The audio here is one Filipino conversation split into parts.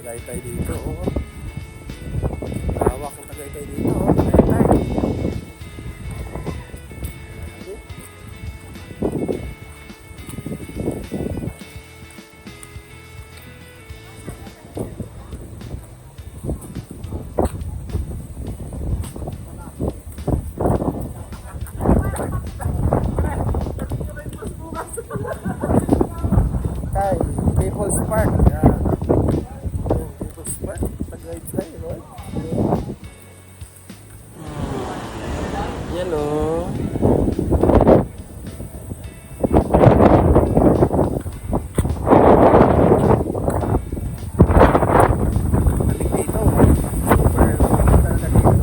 Tagaytay dito, oh. Hawak yung Tagaytay dito, oh. Tagaytay. People's Park. People's Park. Tagaytay, right? Yan, oh. Balik dito. Super talaga dito.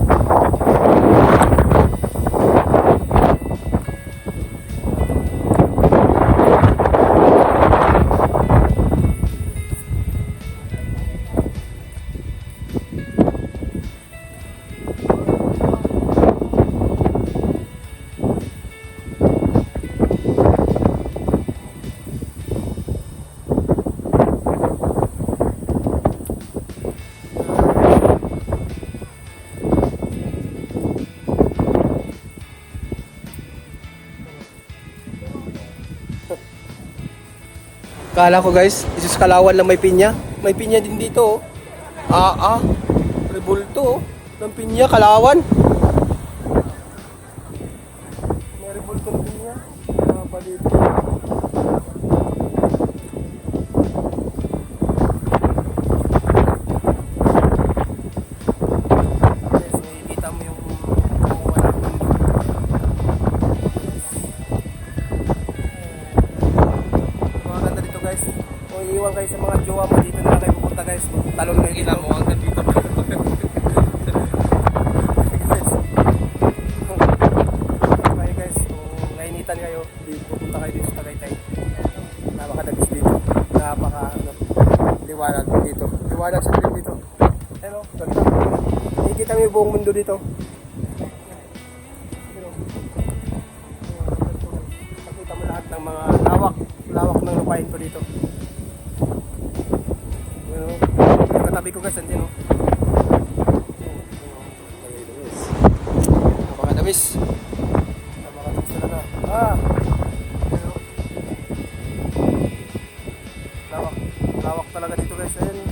Kala ko guys, isus Kalawan lang may pinya. May pinya din dito, oh. Rebulto, oh. Ng pinya, Kalawan. May rebulto ng pinya. Pa dito. Yes, nakikita mo yung kumuha ng mundo. Maganda dito guys. Kung iiwan kayo sa mga jowa mo, dito na lang kayo pupunta guys. Talon kayo dito. Mo hanggang dito. Okay guys, kung nainitan kayo, dito pupunta kayo dito sa Tagaytay. Napakadagis dito. Liwanag dito. Liwanag sa dilim dito. Pero, ganda. Nakikita mo yung buong mundo dito. Pero, nakita mo lahat ng mga lawak ng lupain ko dito. Yung katabi ko guys, andyan, oh. Napakadamis. Napakadamis talaga. Lawak talaga dito guys. Ayun,